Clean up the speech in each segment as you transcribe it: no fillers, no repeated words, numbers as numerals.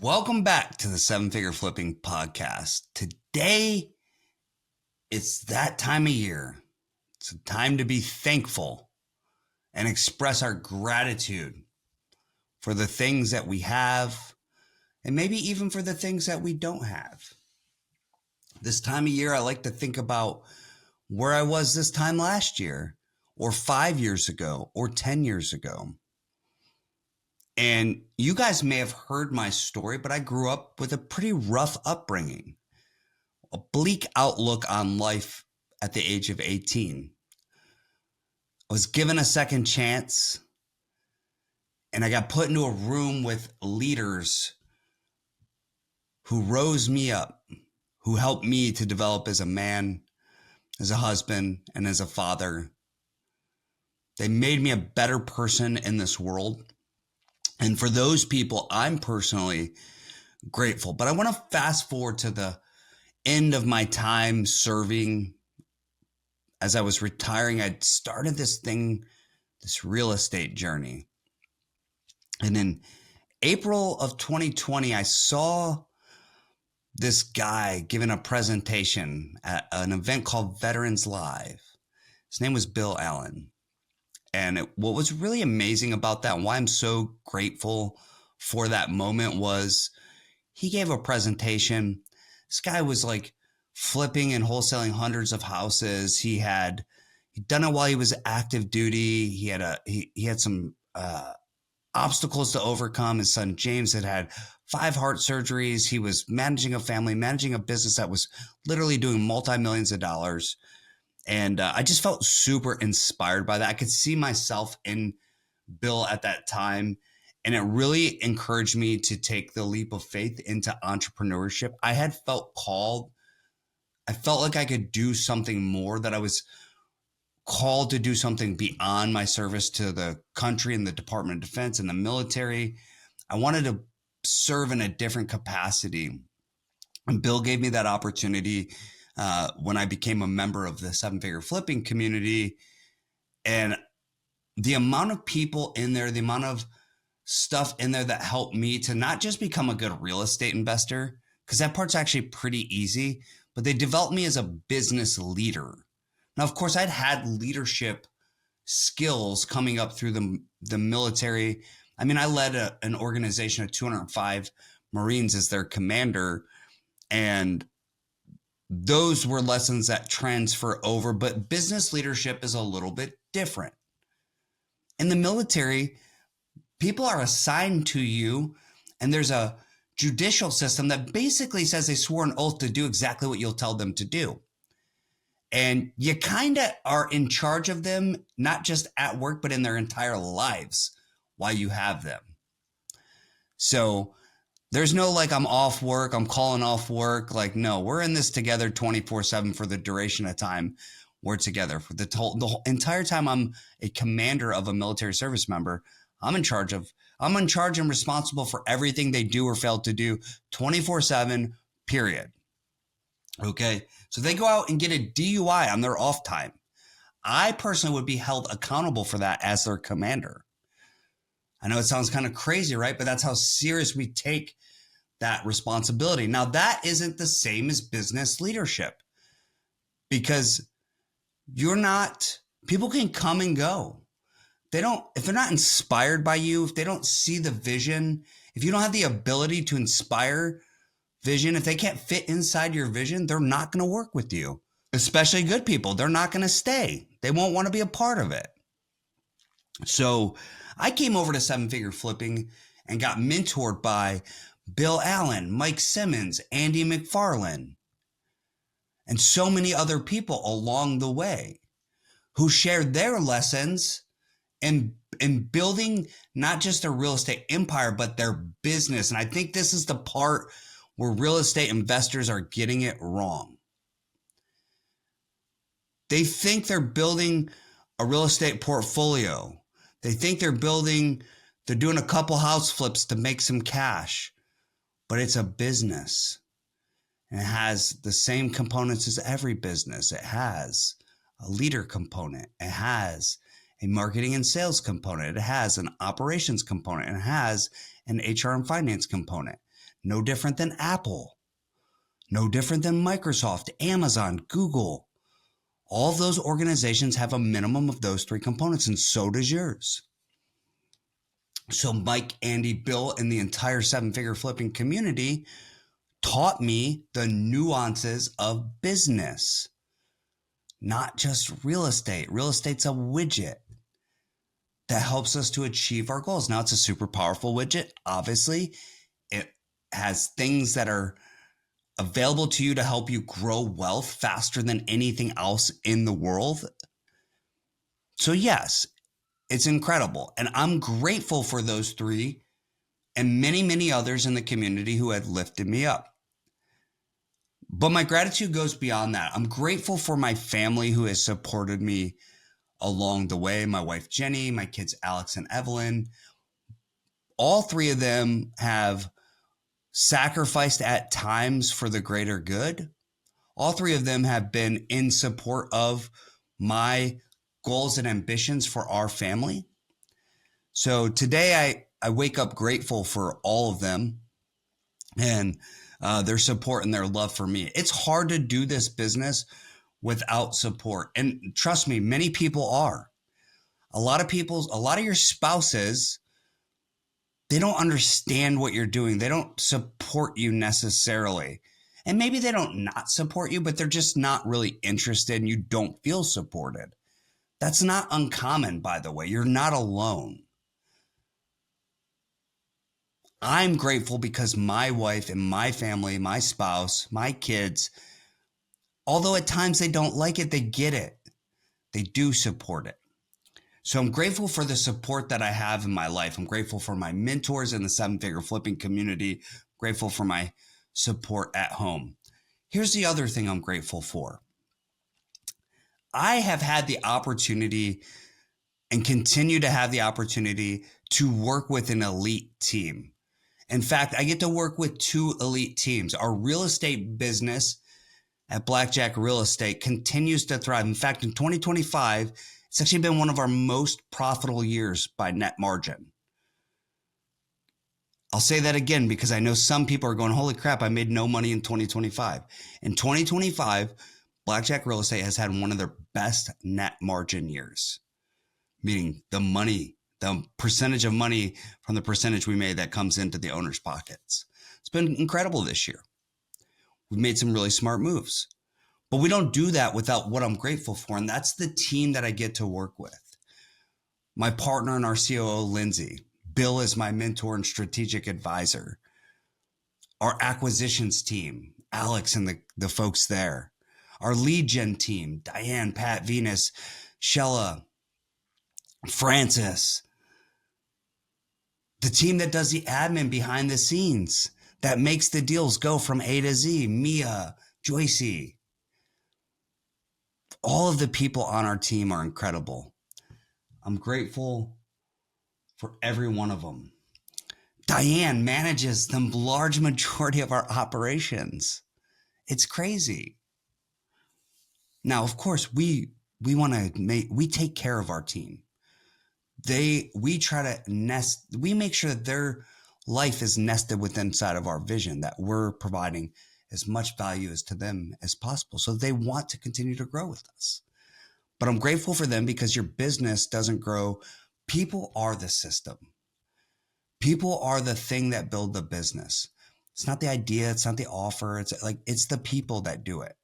Welcome back to the Seven Figure Flipping Podcast. Today, it's that time of year. It's a time to be thankful and express our gratitude for the things that we have and maybe even for the things that we don't have. This time of year, I like to think about where I was this time last year or 5 years ago or 10 years ago. And you guys may have heard my story, but I grew up with a pretty rough upbringing, a bleak outlook on life at the age of 18. I was given a second chance, and I got put into a room with leaders who rose me up, who helped me to develop as a man, as a husband, and as a father. They made me a better person in this world. And for those people, I'm personally grateful. But I want to fast forward to the end of my time serving. As I was retiring, I'd started this real estate journey. And in April of 2020, I saw this guy giving a presentation at an event called Veterans Live. His name was Bill Allen. And what was really amazing about that, and why I'm so grateful for that moment, was he gave a presentation. This guy was like flipping and wholesaling hundreds of houses. He'd done it while he was active duty. He had some obstacles to overcome. His son James had 5 heart surgeries. He was managing a family, managing a business that was literally doing multi-millions of dollars. And I just felt super inspired by that. I could see myself in Bill at that time. And it really encouraged me to take the leap of faith into entrepreneurship. I had felt called. I felt like I could do something more, that I was called to do something beyond my service to the country and the Department of Defense and the military. I wanted to serve in a different capacity. And Bill gave me that opportunity when I became a member of the Seven Figure Flipping community. And the amount of people in there, the amount of stuff in there that helped me to not just become a good real estate investor, because that part's actually pretty easy, but they developed me as a business leader. Now, of course, I'd had leadership skills coming up through the military. I mean, I led an organization of 205 Marines as their commander, and those were lessons that transfer over, but business leadership is a little bit different. In the military, people are assigned to you, and there's a judicial system that basically says they swore an oath to do exactly what you'll tell them to do. And you kind of are in charge of them, not just at work, but in their entire lives while you have them. So there's no like, I'm off work, I'm calling off work. Like, no, we're in this together 24/7 for the duration of time we're together. For the whole entire time I'm a commander of a military service member, I'm in charge and responsible for everything they do or fail to do 24/7, period. Okay. So they go out and get a DUI on their off time. I personally would be held accountable for that as their commander. I know it sounds kind of crazy, right? But that's how serious we take that responsibility. Now, that isn't the same as business leadership, because people can come and go. If they're not inspired by you, if they don't see the vision, if you don't have the ability to inspire vision, if they can't fit inside your vision, they're not going to work with you. Especially good people. They're not going to stay. They won't want to be a part of it. So I came over to Seven Figure Flipping and got mentored by Bill Allen, Mike Simmons, Andy McFarlane, and so many other people along the way who shared their lessons in building not just a real estate empire, but their business. And I think this is the part where real estate investors are getting it wrong. They think they're building a real estate portfolio. They think they're doing a couple house flips to make some cash, but it's a business. And it has the same components as every business. It has a leader component. It has a marketing and sales component. It has an operations component. And it has an HR and finance component. No different than Apple. No different than Microsoft, Amazon, Google. All of those organizations have a minimum of those three components, and so does yours. So Mike, Andy, Bill, and the entire seven-figure flipping community taught me the nuances of business, not just real estate. Real estate's a widget that helps us to achieve our goals. Now, it's a super powerful widget. Obviously, it has things that are available to you to help you grow wealth faster than anything else in the world. So yes, it's incredible. And I'm grateful for those three and many, many others in the community who had lifted me up. But my gratitude goes beyond that. I'm grateful for my family who has supported me along the way. My wife, Jenny, my kids, Alex and Evelyn. All three of them have sacrificed at times for the greater good. All three of them have been in support of my goals and ambitions for our family. So today I wake up grateful for all of them and their support and their love for me. It's hard to do this business without support. And trust me, many people are. A lot of your spouses, they don't understand what you're doing. They don't support you necessarily. And maybe they don't not support you, but they're just not really interested and you don't feel supported. That's not uncommon, by the way. You're not alone. I'm grateful because my wife and my family, my spouse, my kids, although at times they don't like it, they get it. They do support it. So I'm grateful for the support that I have in my life. I'm grateful for my mentors in the seven-figure flipping community. Grateful for my support at home. Here's the other thing I'm grateful for. I have had the opportunity and continue to have the opportunity to work with an elite team. In fact, I get to work with two elite teams. Our real estate business at Blackjack Real Estate continues to thrive. In fact, in 2025, it's actually been one of our most profitable years by net margin. I'll say that again because I know some people are going, holy crap, I made no money in 2025. In 2025, Blackjack Real Estate has had one of their best net margin years, meaning the percentage of money from the percentage we made that comes into the owner's pockets. It's been incredible this year. We've made some really smart moves, but we don't do that without what I'm grateful for. And that's the team that I get to work with. My partner and our COO, Lindsay. Bill is my mentor and strategic advisor. Our acquisitions team, Alex and the folks there. Our lead gen team, Diane, Pat, Venus, Shella, Francis. The team that does the admin behind the scenes, that makes the deals go from A to Z, Mia, Joycey. All of the people on our team are incredible. I'm grateful for every one of them. Diane manages the large majority of our operations. It's crazy. Now, of course, we take care of our team. We make sure that their life is nested within inside of our vision, that we're providing as much value as to them as possible. So they want to continue to grow with us. But I'm grateful for them because your business doesn't grow. People are the system. People are the thing that build the business. It's not the idea. It's not the offer. It's the people that do it.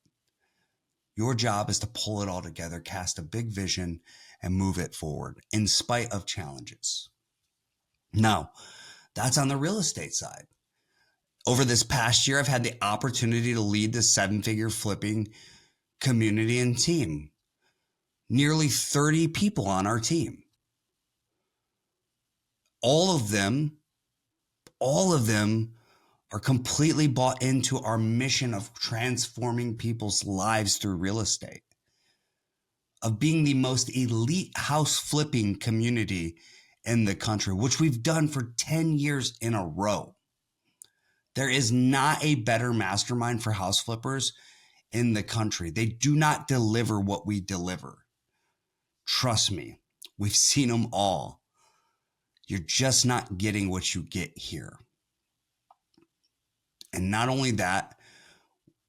Your job is to pull it all together, cast a big vision, and move it forward in spite of challenges. Now, that's on the real estate side. Over this past year, I've had the opportunity to lead the seven-figure flipping community and team. Nearly 30 people on our team. All of them are completely bought into our mission of transforming people's lives through real estate, of being the most elite house flipping community in the country, which we've done for 10 years in a row. There is not a better mastermind for house flippers in the country. They do not deliver what we deliver. Trust me, we've seen them all. You're just not getting what you get here. And not only that,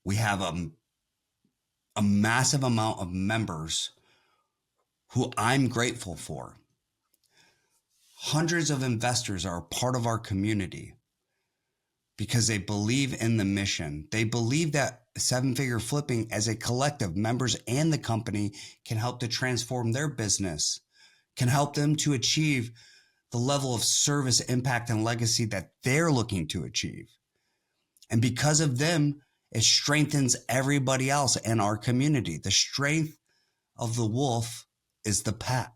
we have a massive amount of members who I'm grateful for. Hundreds of investors are a part of our community because they believe in the mission. They believe that seven-figure flipping as a collective, members and the company, can help to transform their business, can help them to achieve the level of service, impact, and legacy that they're looking to achieve. And because of them, it strengthens everybody else in our community. The strength of the wolf is the pack.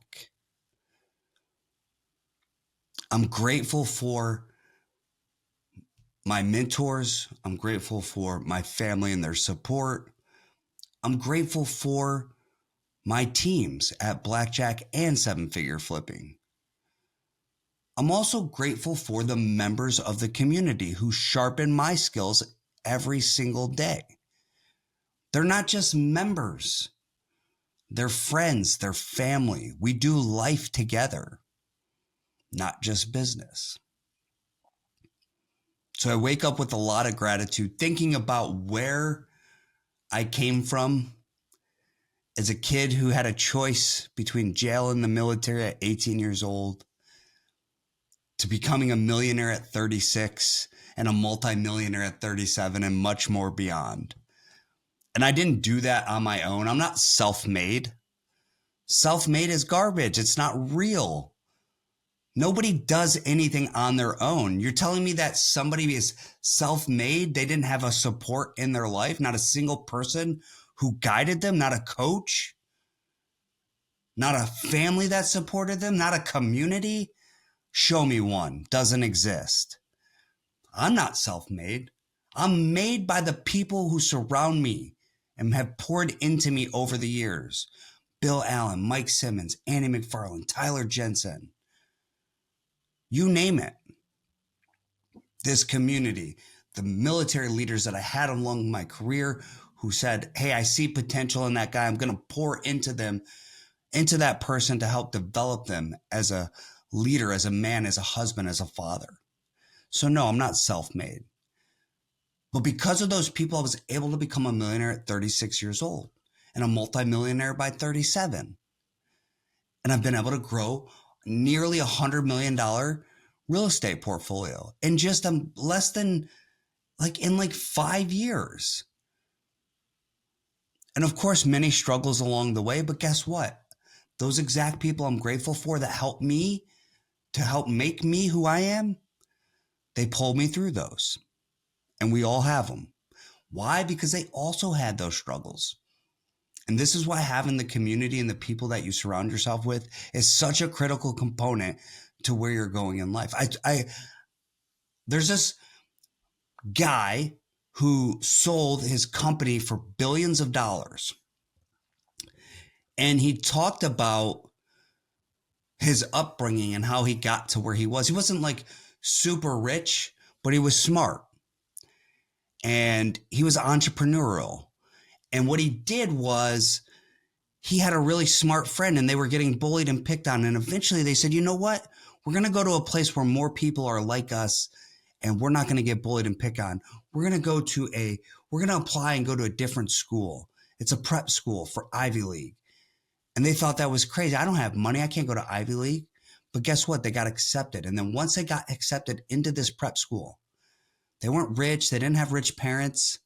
I'm grateful for my mentors. I'm grateful for my family and their support. I'm grateful for my teams at Blackjack and Seven Figure Flipping. I'm also grateful for the members of the community who sharpen my skills every single day. They're not just members. They're friends, they're family. We do life together, not just business. So I wake up with a lot of gratitude, thinking about where I came from as a kid who had a choice between jail and the military at 18 years old, to becoming a millionaire at 36 and a multimillionaire at 37 and much more beyond. And I didn't do that on my own. I'm not self-made. Self-made is garbage. It's not real. Nobody does anything on their own. You're telling me that somebody is self-made? They didn't have a support in their life, not a single person who guided them, not a coach, not a family that supported them, not a community? Show me one. Doesn't exist. I'm not self-made. I'm made by the people who surround me and have poured into me over the years. Bill Allen, Mike Simmons, Annie McFarland, Tyler Jensen. You name it. This community, the military leaders that I had along my career who said, hey, I see potential in that guy. I'm going to pour into them, into that person to help develop them as a leader, as a man, as a husband, as a father. So no, I'm not self-made. But because of those people, I was able to become a millionaire at 36 years old and a multimillionaire by 37. And I've been able to grow nearly $100 million real estate portfolio in just less than in 5 years. And of course, many struggles along the way, but guess what? Those exact people I'm grateful for that helped me to help make me who I am, they pulled me through those. And we all have them. Why? Because they also had those struggles. And this is why having the community and the people that you surround yourself with is such a critical component to where you're going in life. There's this guy who sold his company for billions of dollars. And he talked about his upbringing and how he got to where he was. He wasn't super rich, but he was smart. And he was entrepreneurial. And what he did was he had a really smart friend and they were getting bullied and picked on. And eventually they said, you know what? We're going to go to a place where more people are like us and we're not going to get bullied and picked on. We're going to apply and go to a different school. It's a prep school for Ivy League. And they thought that was crazy. I don't have money. I can't go to Ivy League. But guess what? They got accepted. And then once they got accepted into this prep school, they weren't rich. They didn't have rich parents.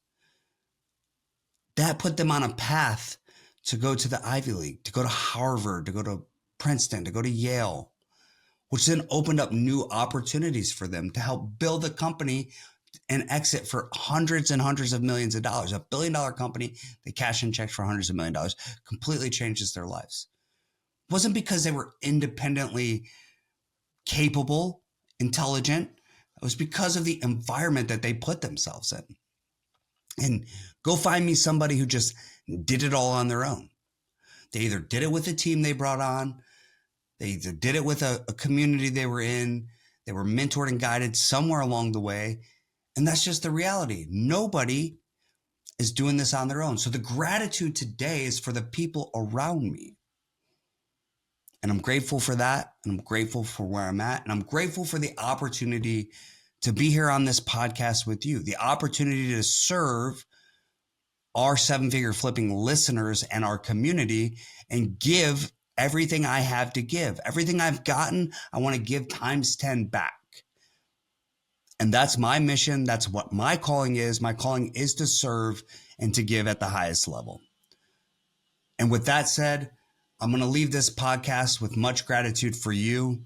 That put them on a path to go to the Ivy League, to go to Harvard, to go to Princeton, to go to Yale, which then opened up new opportunities for them to help build a company and exit for hundreds and hundreds of millions of dollars. $1 billion company, they cash in checks for hundreds of millions of dollars, completely changes their lives. It wasn't because they were independently capable, intelligent. It was because of the environment that they put themselves in. And go find me somebody who just did it all on their own. They either did it with a team they brought on, they either did it with a community they were in, they were mentored and guided somewhere along the way. And that's just the reality. Nobody is doing this on their own. So the gratitude today is for the people around me. And I'm grateful for that. And I'm grateful for where I'm at. And I'm grateful for the opportunity to be here on this podcast with you, the opportunity to serve our seven-figure flipping listeners and our community and give everything I have to give. Everything I've gotten, I want to give times 10 back. And that's my mission. That's what my calling is. My calling is to serve and to give at the highest level. And with that said, I'm going to leave this podcast with much gratitude for you.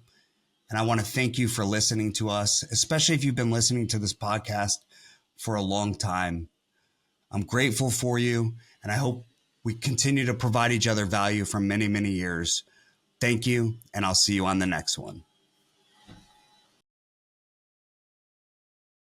And I want to thank you for listening to us, especially if you've been listening to this podcast for a long time. I'm grateful for you, and I hope we continue to provide each other value for many, many years. Thank you, and I'll see you on the next one.